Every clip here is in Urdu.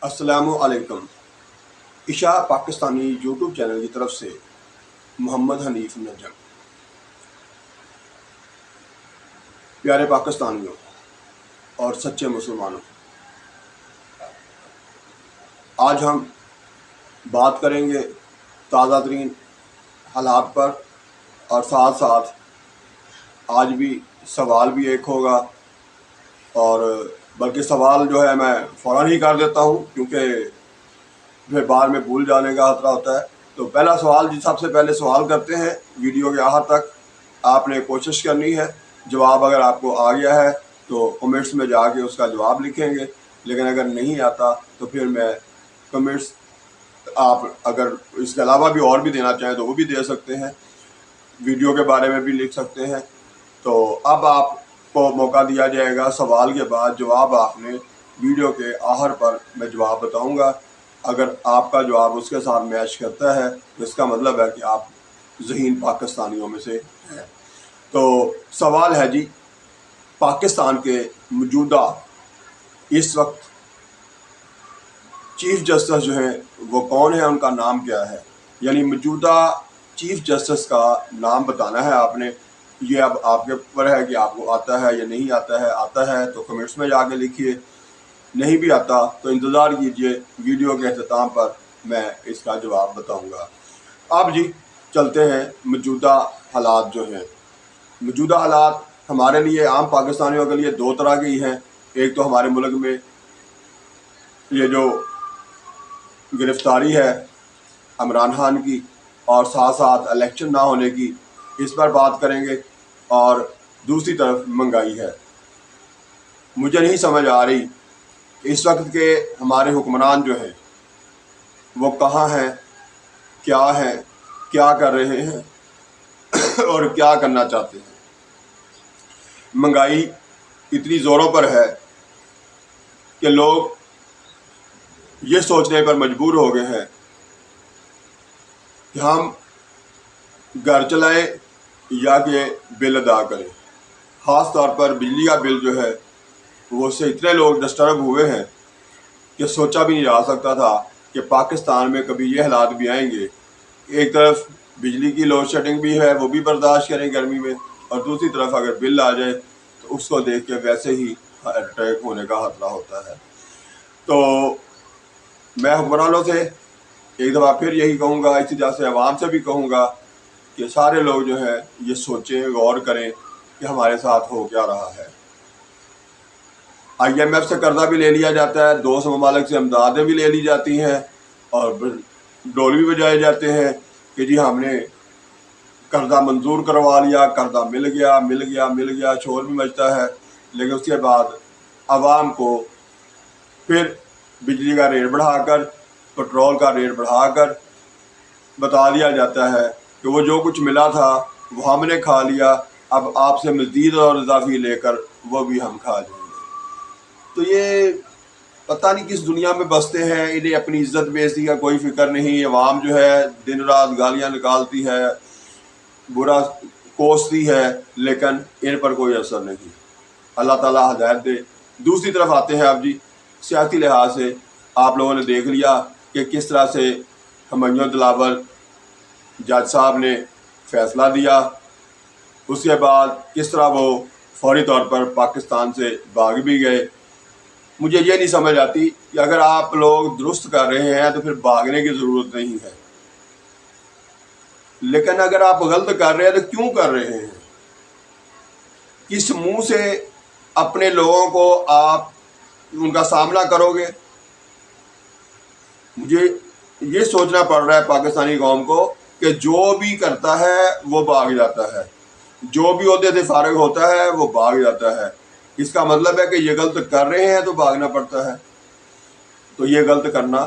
السلام علیکم۔ عشاء پاکستانی یوٹیوب چینل کی طرف سے محمد حنیف نجم۔ پیارے پاکستانیوں اور سچے مسلمانوں، آج ہم بات کریں گے تازہ ترین حالات پر، اور ساتھ ساتھ آج بھی سوال بھی ایک ہوگا، اور بلکہ سوال جو ہے میں فوراً ہی کر دیتا ہوں کیونکہ پھر بعد میں بھول جانے کا خطرہ ہوتا ہے۔ تو پہلا سوال سب سے پہلے سوال کرتے ہیں، ویڈیو کے آخر تک آپ نے کوشش کرنی ہے، جواب اگر آپ کو آ گیا ہے تو کمنٹس میں جا کے اس کا جواب لکھیں گے، لیکن اگر نہیں آتا تو پھر میں کمنٹس آپ اگر اس کے علاوہ بھی اور بھی دینا چاہیں تو وہ بھی دے سکتے ہیں، ویڈیو کے بارے میں بھی لکھ سکتے ہیں۔ تو اب آپ کو موقع دیا جائے گا، سوال کے بعد جواب آپ نے ویڈیو کے آخر پر میں جواب بتاؤں گا۔ اگر آپ کا جواب اس کے ساتھ میچ کرتا ہے تو اس کا مطلب ہے کہ آپ ذہین پاکستانیوں میں سے ہیں۔ تو سوال ہے جی، پاکستان کے موجودہ اس وقت چیف جسٹس جو ہیں وہ کون ہیں، ان کا نام کیا ہے؟ یعنی موجودہ چیف جسٹس کا نام بتانا ہے آپ نے۔ یہ اب آپ کے اوپر ہے کہ آپ کو آتا ہے یا نہیں آتا ہے۔ آتا ہے تو کمنٹس میں جا کے لکھیے، نہیں بھی آتا تو انتظار کیجیے، ویڈیو کے اختتام پر میں اس کا جواب بتاؤں گا۔ اب جی چلتے ہیں موجودہ حالات جو ہیں۔ موجودہ حالات ہمارے لیے، عام پاکستانیوں کے لیے دو طرح کی ہیں۔ ایک تو ہمارے ملک میں یہ جو گرفتاری ہے عمران خان کی، اور ساتھ ساتھ الیکشن نہ ہونے کی، اس پر بات کریں گے، اور دوسری طرف مہنگائی ہے۔ مجھے نہیں سمجھ آ رہی کہ اس وقت کے ہمارے حکمران جو ہیں وہ کہاں ہیں، کیا کر رہے ہیں اور کیا کرنا چاہتے ہیں۔ مہنگائی اتنی زوروں پر ہے کہ لوگ یہ سوچنے پر مجبور ہو گئے ہیں کہ ہم گھر چلائیں یا کہ بل ادا کریں۔ خاص طور پر بجلی کا بل جو ہے وہ اس سے اتنے لوگ ڈسٹرب ہوئے ہیں کہ سوچا بھی نہیں جا سکتا تھا کہ پاکستان میں کبھی یہ حالات بھی آئیں گے۔ ایک طرف بجلی کی لوڈ شیڈنگ بھی ہے، وہ بھی برداشت کریں گرمی میں، اور دوسری طرف اگر بل آ جائے تو اس کو دیکھ کے ویسے ہی ہارٹ اٹیک ہونے کا خطرہ ہوتا ہے۔ تو میں حکمرانوں سے ایک دفعہ پھر یہی کہوں گا، اسی طرح سے عوام سے بھی کہوں گا کہ سارے لوگ جو ہیں یہ سوچیں، غور کریں کہ ہمارے ساتھ ہو کیا رہا ہے۔ IMF سے قرضہ بھی لے لیا جاتا ہے، دوست ممالک سے امدادیں بھی لے لی جاتی ہیں، اور ڈول بھی بجائے جاتے ہیں کہ جی ہم نے قرضہ منظور کروا لیا، قرضہ مل گیا، شور بھی مچتا ہے، لیکن اس کے بعد عوام کو پھر بجلی کا ریٹ بڑھا کر، پٹرول کا ریٹ بڑھا کر بتا دیا جاتا ہے کہ وہ جو کچھ ملا تھا وہ ہم نے کھا لیا، اب آپ سے مزید اور اضافی لے کر وہ بھی ہم کھا لیں گے۔ تو یہ پتہ نہیں کس دنیا میں بستے ہیں، انہیں اپنی عزت بیزتی کا کوئی فکر نہیں۔ عوام جو ہے دن رات گالیاں نکالتی ہے، برا کوستی ہے، لیکن ان پر کوئی اثر نہیں۔ اللہ تعالیٰ ہدایت دے۔ دوسری طرف آتے ہیں اب جی، سیاسی لحاظ سے آپ لوگوں نے دیکھ لیا کہ کس طرح سے ہمایوں دلاور جج صاحب نے فیصلہ دیا، اس کے بعد کس طرح وہ فوری طور پر پاکستان سے بھاگ بھی گئے۔ مجھے یہ نہیں سمجھ آتی کہ اگر آپ لوگ درست کر رہے ہیں تو پھر بھاگنے کی ضرورت نہیں ہے، لیکن اگر آپ غلط کر رہے ہیں تو کیوں کر رہے ہیں؟ کس منہ سے اپنے لوگوں کو آپ ان کا سامنا کرو گے؟ مجھے یہ سوچنا پڑ رہا ہے پاکستانی قوم کو کہ جو بھی کرتا ہے وہ بھاگ جاتا ہے، جو بھی عہدے سے فارغ ہوتا ہے وہ بھاگ جاتا ہے۔ اس کا مطلب ہے کہ یہ غلط کر رہے ہیں تو بھاگنا پڑتا ہے۔ تو یہ غلط کرنا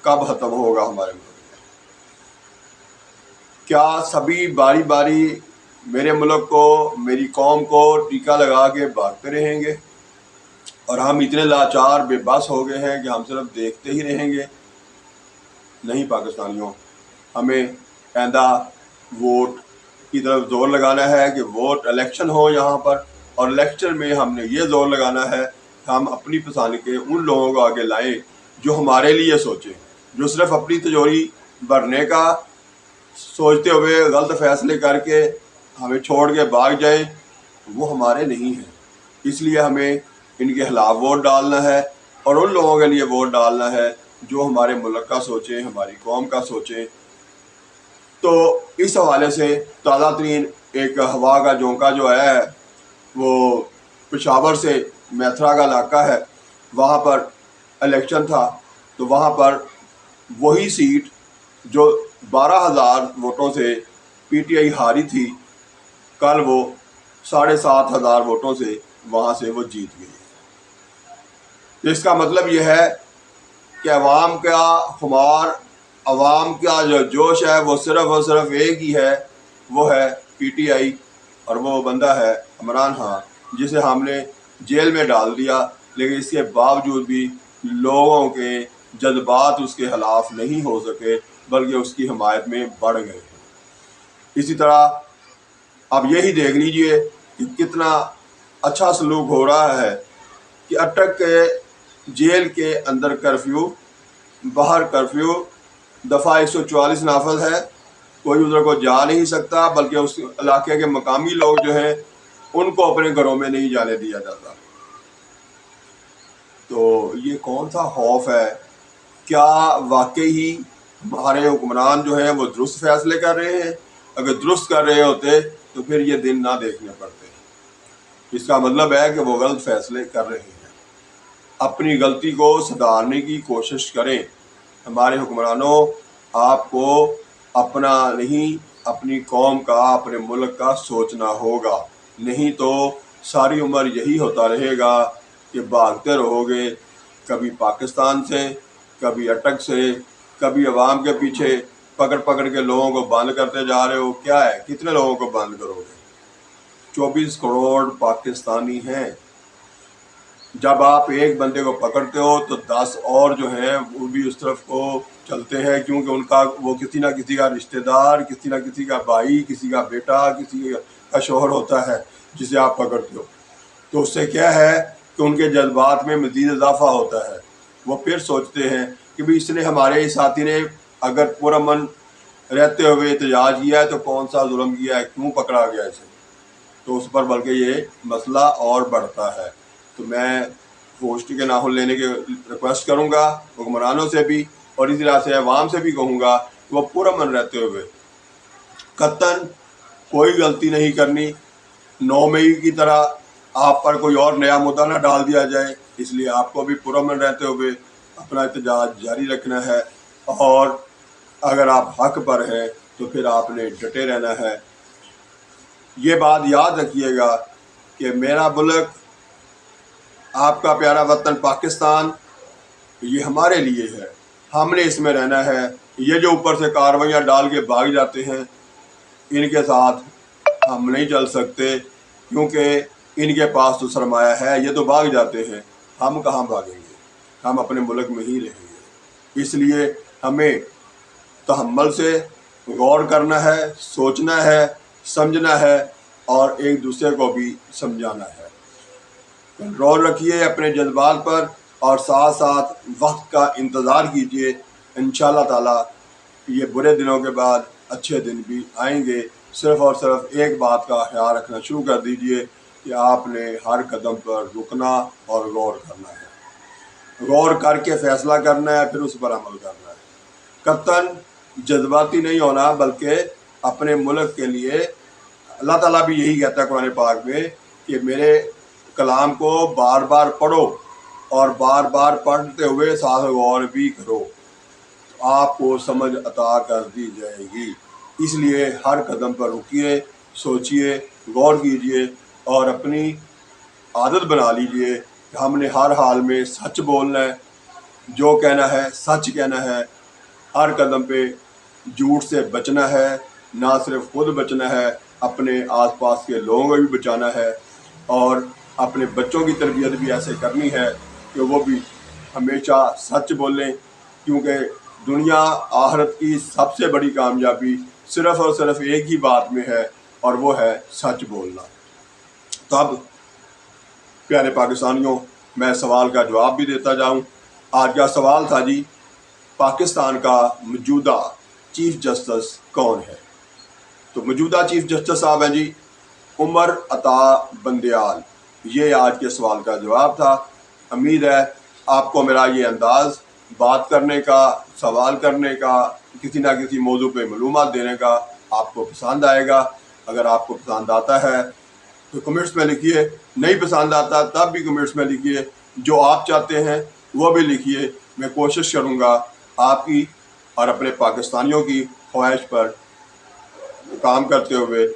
کب ختم ہوگا ہمارے ملک میں؟ کیا سبھی باری باری میرے ملک کو، میری قوم کو ٹیکہ لگا کے بھاگتے رہیں گے، اور ہم اتنے لاچار بے بس ہو گئے ہیں کہ ہم صرف دیکھتے ہی رہیں گے؟ نہیں پاکستانیوں، ہمیں آئندہ ووٹ کی طرف زور لگانا ہے کہ ووٹ الیکشن ہو یہاں پر، اور الیکشن میں ہم نے یہ زور لگانا ہے کہ ہم اپنی پسند کے ان لوگوں کو آگے لائیں جو ہمارے لیے سوچیں. جو صرف اپنی تجوری بھرنے کا سوچتے ہوئے غلط فیصلے کر کے ہمیں چھوڑ کے بھاگ جائیں وہ ہمارے نہیں ہیں. اس لیے ہمیں ان کے خلاف ووٹ ڈالنا ہے اور ان لوگوں کے لیے ووٹ ڈالنا ہے جو ہمارے ملک کا سوچیں, ہماری قوم کا سوچیں. تو اس حوالے سے تازہ ترین ایک ہوا کا جھونکا جو ہے وہ پشاور سے میتھرا کا علاقہ ہے, وہاں پر الیکشن تھا. تو وہاں پر وہی سیٹ جو 12,000 ووٹوں سے پی ٹی آئی ہاری تھی, کل وہ 7,500 ووٹوں سے وہاں سے وہ جیت گئی. اس کا مطلب یہ ہے کہ عوام کا خمار, عوام کا جو جوش ہے وہ صرف اور صرف ایک ہی ہے, وہ ہے پی ٹی آئی, اور وہ بندہ ہے عمران خان, جسے ہم نے جیل میں ڈال دیا. لیکن اس کے باوجود بھی لوگوں کے جذبات اس کے خلاف نہیں ہو سکے بلکہ اس کی حمایت میں بڑھ گئے. اسی طرح اب یہی دیکھ لیجئے کہ کتنا اچھا سلوک ہو رہا ہے کہ اٹک کے جیل کے اندر کرفیو, باہر کرفیو, دفعہ 144 نافذ ہے, کوئی ادھر کو جا نہیں سکتا بلکہ اس علاقے کے مقامی لوگ جو ہیں ان کو اپنے گھروں میں نہیں جانے دیا جاتا. تو یہ کون سا خوف ہے؟ کیا واقعی ہی ہمارے حکمران جو ہیں وہ درست فیصلے کر رہے ہیں؟ اگر درست کر رہے ہوتے تو پھر یہ دن نہ دیکھنے پڑتے. اس کا مطلب ہے کہ وہ غلط فیصلے کر رہے ہیں. اپنی غلطی کو سدھارنے کی کوشش کریں. ہمارے حکمرانوں, آپ کو اپنا نہیں اپنی قوم کا, اپنے ملک کا سوچنا ہوگا, نہیں تو ساری عمر یہی ہوتا رہے گا کہ بھاگتے رہو گے, کبھی پاکستان سے, کبھی اٹک سے, کبھی عوام کے پیچھے پکڑ پکڑ کے لوگوں کو بند کرتے جا رہے ہو. کیا ہے, کتنے لوگوں کو بند کرو گے؟ 24 کروڑ پاکستانی ہیں. جب آپ ایک بندے کو پکڑتے ہو تو 10 اور جو ہیں وہ بھی اس طرف کو چلتے ہیں, کیونکہ ان کا وہ کسی نہ کسی کا رشتہ دار, کسی نہ کسی کا بھائی, کسی کا بیٹا, کسی کا شوہر ہوتا ہے جسے آپ پکڑتے ہو. تو اس سے کیا ہے کہ ان کے جذبات میں مزید اضافہ ہوتا ہے. وہ پھر سوچتے ہیں کہ بھی اس نے, ہمارے ساتھی نے اگر پرامن رہتے ہوئے احتجاج کیا ہے تو کون سا ظلم کیا ہے, کیوں پکڑا گیا اسے. تو اس پر بلکہ یہ مسئلہ اور بڑھتا ہے. تو میں پوسٹ کے ناخن لینے کی ریکویسٹ کروں گا حکمرانوں سے بھی, اور اسی طرح سے عوام سے بھی کہوں گا کہ وہ پرامن رہتے ہوئے قطعاً کوئی غلطی نہیں کرنی. 9 مئی کی طرح آپ پر کوئی اور نیا مدعا نہ ڈال دیا جائے, اس لیے آپ کو بھی پرامن رہتے ہوئے اپنا احتجاج جاری رکھنا ہے. اور اگر آپ حق پر ہیں تو پھر آپ نے ڈٹے رہنا ہے. یہ بات یاد رکھیے گا کہ میرا ملک, آپ کا پیارا وطن پاکستان, یہ ہمارے لیے ہے, ہم نے اس میں رہنا ہے. یہ جو اوپر سے کارروائیاں ڈال کے بھاگ جاتے ہیں, ان کے ساتھ ہم نہیں چل سکتے, کیونکہ ان کے پاس تو سرمایہ ہے, یہ تو بھاگ جاتے ہیں, ہم کہاں بھاگیں گے, ہم اپنے ملک میں ہی رہیں گے. اس لیے ہمیں تحمل سے غور کرنا ہے, سوچنا ہے, سمجھنا ہے, اور ایک دوسرے کو بھی سمجھانا ہے. کنٹرول رکھیے اپنے جذبات پر, اور ساتھ ساتھ وقت کا انتظار کیجیے. انشاءاللہ تعالی یہ برے دنوں کے بعد اچھے دن بھی آئیں گے. صرف اور صرف ایک بات کا خیال رکھنا شروع کر دیجیے کہ آپ نے ہر قدم پر رکنا اور غور کرنا ہے, غور کر کے فیصلہ کرنا ہے, پھر اس پر عمل کرنا ہے. قطعاً جذباتی نہیں ہونا, بلکہ اپنے ملک کے لیے. اللہ تعالیٰ بھی یہی کہتا ہے قرآن پاک میں کہ میرے کلام کو بار بار پڑھو, اور بار بار پڑھتے ہوئے ساتھ غور بھی کرو, تو آپ کو سمجھ عطا کر دی جائے گی. اس لیے ہر قدم پر رکیے, سوچئے, غور کیجئے, اور اپنی عادت بنا لیجئے کہ ہم نے ہر حال میں سچ بولنا ہے, جو کہنا ہے سچ کہنا ہے. ہر قدم پہ جھوٹ سے بچنا ہے, نہ صرف خود بچنا ہے, اپنے آس پاس کے لوگوں کو بھی بچانا ہے, اور اپنے بچوں کی تربیت بھی ایسے کرنی ہے کہ وہ بھی ہمیشہ سچ بولیں, کیونکہ دنیا آخرت کی سب سے بڑی کامیابی صرف اور صرف ایک ہی بات میں ہے, اور وہ ہے سچ بولنا. تو اب پیارے پاکستانیوں, میں سوال کا جواب بھی دیتا جاؤں آج کا سوال تھا جی، پاکستان کا موجودہ چیف جسٹس کون ہے؟ تو موجودہ چیف جسٹس صاحب ہیں جی عمر عطا بندیال۔ یہ آج کے سوال کا جواب تھا۔ امید ہے آپ کو میرا یہ انداز بات کرنے کا، سوال کرنے کا، کسی نہ کسی موضوع پہ معلومات دینے کا آپ کو پسند آئے گا۔ اگر آپ کو پسند آتا ہے تو کمنٹس میں لکھیے، نہیں پسند آتا تب بھی کمنٹس میں لکھیے، جو آپ چاہتے ہیں وہ بھی لکھیے۔ میں کوشش کروں گا آپ کی اور اپنے پاکستانیوں کی خواہش پر کام کرتے ہوئے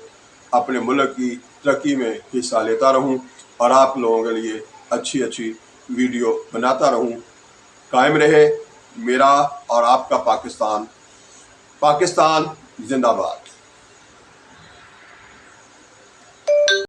اپنے ملک کی ترقی میں حصہ لیتا رہوں اور آپ لوگوں کے لیے اچھی اچھی ویڈیو بناتا رہوں۔ قائم رہے میرا اور آپ کا پاکستان۔ پاکستان زندہ باد۔